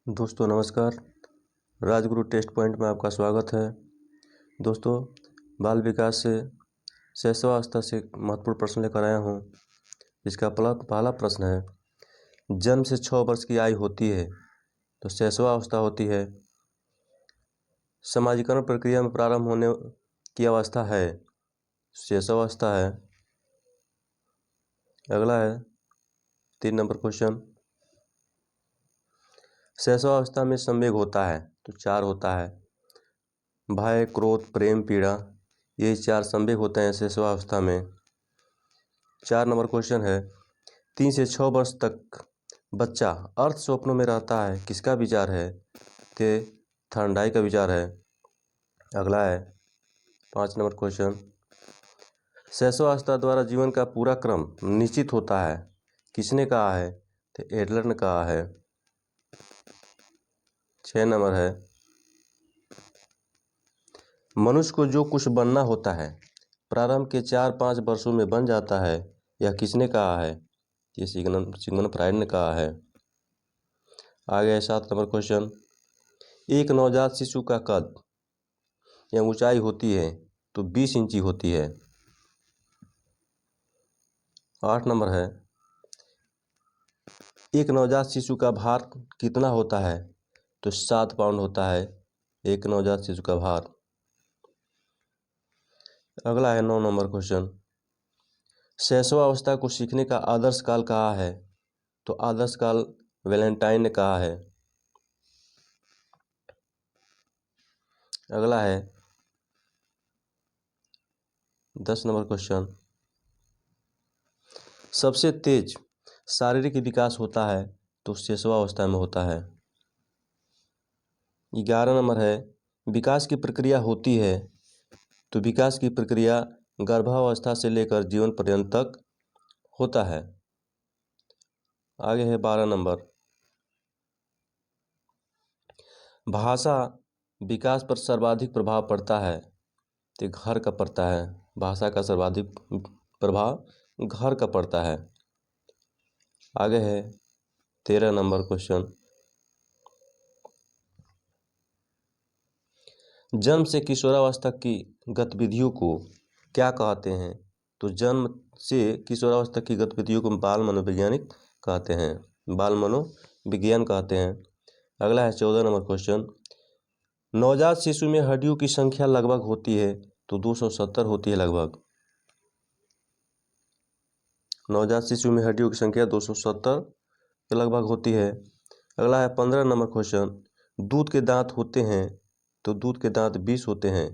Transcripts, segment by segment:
दोस्तों नमस्कार। Rajguru test point में आपका स्वागत है। दोस्तों, बाल विकास से शैशवावस्था से महत्वपूर्ण प्रश्न लेकर आया हूँ। इसका पहला प्रश्न है, जन्म से 6 वर्ष की आयु होती है तो शैशवावस्था होती है। समाजीकरण प्रक्रिया में प्रारंभ होने की अवस्था है, शैशवावस्था है। अगला है 3 नंबर क्वेश्चन, शैशवावस्था में संवेग होता है तो 4 होता है। भय, क्रोध, प्रेम, पीड़ा, ये 4 संवेग होते हैं शैशवावस्था में। 4 नंबर क्वेश्चन है, 3 से 6 वर्ष तक बच्चा अर्थ स्वप्नों में रहता है, किसका विचार है? ते थर्नडाई का विचार है। अगला है 5 नंबर क्वेश्चन, शैशवावस्था द्वारा जीवन का पूरा क्रम निश्चित होता है, किसने कहा है? तो एडलर ने कहा है। 6 नंबर है, मनुष्य को जो कुछ बनना होता है प्रारंभ के 4-5 वर्षों में बन जाता है, यह किसने कहा है? ये सिगमंड फ्रायड ने कहा है। आगे 7 नंबर क्वेश्चन, एक नवजात शिशु का कद या ऊंचाई होती है तो 20 इंची होती है। 8 नंबर है, एक नवजात शिशु का भार कितना होता है? तो 7 पाउंड होता है एक नवजात शिशु का भार। अगला है 9 नंबर क्वेश्चन, शैशवावस्था को सीखने का आदर्श काल कहा है? तो आदर्श काल वैलेंटाइन ने कहा है। अगला है 10 नंबर क्वेश्चन, सबसे तेज शारीरिक विकास होता है तो शैशवावस्था में होता है। 11 नंबर है, विकास की प्रक्रिया होती है तो विकास की प्रक्रिया गर्भावस्था से लेकर जीवन पर्यंत तक होता है। आगे है 12 नंबर, भाषा विकास पर सर्वाधिक प्रभाव पड़ता है तो घर का पड़ता है। भाषा का सर्वाधिक प्रभाव घर का पड़ता है। आगे है 13 नंबर क्वेश्चन, जन्म से किशोरावस्था की गतिविधियों को क्या कहते हैं? तो जन्म से किशोरावस्था की गतिविधियों को बाल मनोवैज्ञानिक कहते हैं, बाल मनोविज्ञान कहते हैं। अगला है 14 नंबर क्वेश्चन, नवजात शिशु में हड्डियों की संख्या लगभग होती है तो 270 होती है लगभग। नवजात शिशु में हड्डियों की संख्या 270 के लगभग होती है। अगला है 15 नंबर क्वेश्चन, दूध के दांत होते हैं तो दूध के दांत 20 होते हैं।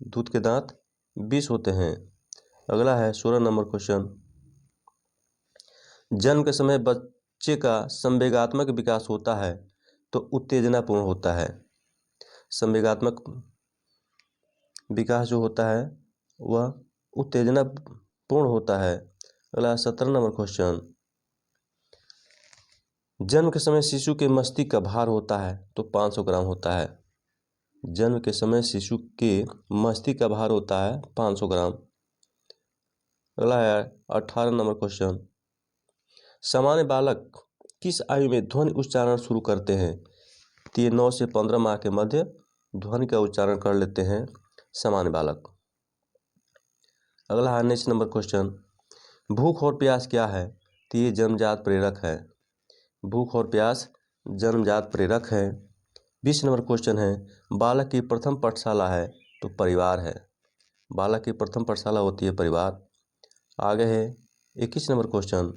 दूध के दांत 20 होते हैं। अगला है 16 नंबर क्वेश्चन, जन्म के समय बच्चे का संवेगात्मक विकास होता है तो उत्तेजनापूर्ण होता है। संवेगात्मक विकास जो होता है वह उत्तेजनापूर्ण होता है। अगला 17 नंबर क्वेश्चन, जन्म के समय शिशु के मस्तिष्क का भार होता है तो 500 ग्राम होता है। जन्म के समय शिशु के मस्तिष्क का भार होता है 500 ग्राम। अगला है 18 नंबर क्वेश्चन, सामान्य बालक किस आयु में ध्वनि उच्चारण शुरू करते हैं? तो ये 9 से 15 माह के मध्य ध्वनि का उच्चारण कर लेते हैं सामान्य बालक। अगला है नेक्स्ट नंबर क्वेश्चन, भूख और प्यास क्या है? तो ये जन्मजात प्रेरक है। भूख और प्यास जन्मजात प्रेरक है। 20 नंबर क्वेश्चन है, बालक की प्रथम पाठशाला है तो परिवार है। बालक की प्रथम पाठशाला होती है परिवार। आगे है 21 नंबर क्वेश्चन,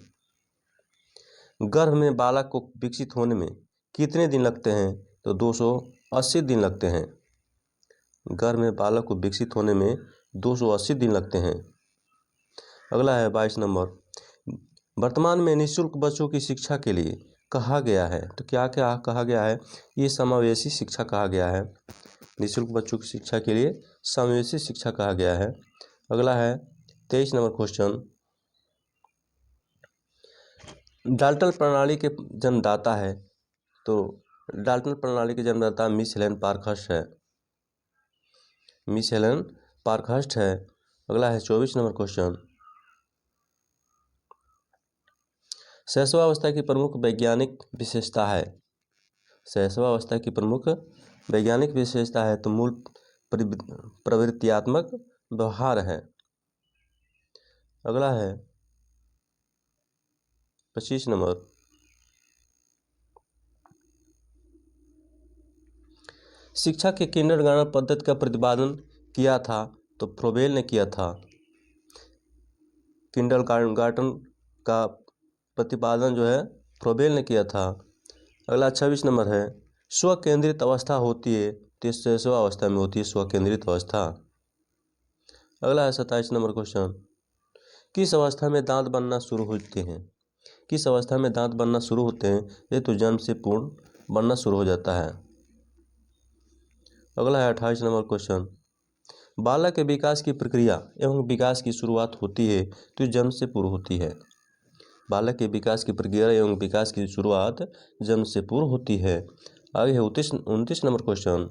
गर्भ में बालक को विकसित होने में कितने दिन लगते हैं? तो 280 दिन लगते हैं। गर्भ में बालक को विकसित होने में 280 दिन लगते हैं। अगला है 22 नंबर, वर्तमान में निःशुल्क बच्चों की शिक्षा के लिए कहा गया है तो क्या क्या कहा गया है? ये समावेशी शिक्षा कहा गया है। निःशुल्क बच्चों की शिक्षा के लिए समावेशी शिक्षा कहा गया है। अगला है 23 नंबर क्वेश्चन, डाल्टन प्रणाली के जन्मदाता है तो डाल्टन प्रणाली के जन्मदाता मिस हेलेन पार्कहर्स्ट है। मिस हेलेन पार्कहर्स्ट है। अगला है 24 नंबर क्वेश्चन, शैशवावस्था की प्रमुख वैज्ञानिक विशेषता है शैशवावस्था की प्रमुख वैज्ञानिक विशेषता है तो मूल प्रवृत्तियात्मक व्यवहार है। अगला है 25 नंबर, शिक्षा के किंडरगार्टन पद्धति का प्रतिपादन किया था तो फ्रोबेल ने किया था। किंडरगार्टन का प्रतिपादन जो है फ्रोबेल ने किया था। अगला 26 नंबर है, स्व केंद्रित अवस्था होती है तो शैशवावस्था में होती है स्व केंद्रित अवस्था। अगला है 27 नंबर क्वेश्चन, किस अवस्था में दांत बनना शुरू होते हैं? किस अवस्था में दांत बनना शुरू होते हैं? ये तो जन्म से पूर्ण बनना शुरू हो जाता है। अगला है 28 नंबर क्वेश्चन, बालक के विकास की प्रक्रिया एवं विकास की शुरुआत होती है तो जन्म से पूर्व होती है। बालक के विकास की प्रक्रिया एवं विकास की शुरुआत जन्म से पूर्व होती है। आगे है 29 नंबर क्वेश्चन,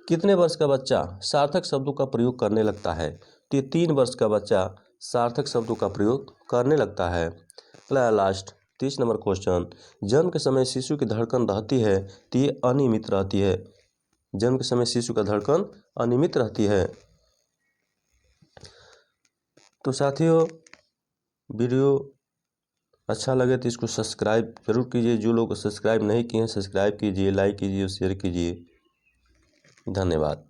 कितने वर्ष का बच्चा सार्थक शब्दों का प्रयोग करने लगता है? तो ये 3 वर्ष का बच्चा सार्थक शब्दों का प्रयोग करने लगता है। अगला लास्ट 30 नंबर क्वेश्चन, जन्म के समय शिशु की धड़कन रहती है तो ये अनियमित रहती है। जन्म के समय शिशु का धड़कन अनियमित रहती है। तो साथियों, वीडियो अच्छा लगे तो इसको सब्सक्राइब जरूर कीजिए। जो लोग सब्सक्राइब नहीं किए हैं सब्सक्राइब कीजिए, लाइक कीजिए, शेयर कीजिए। धन्यवाद।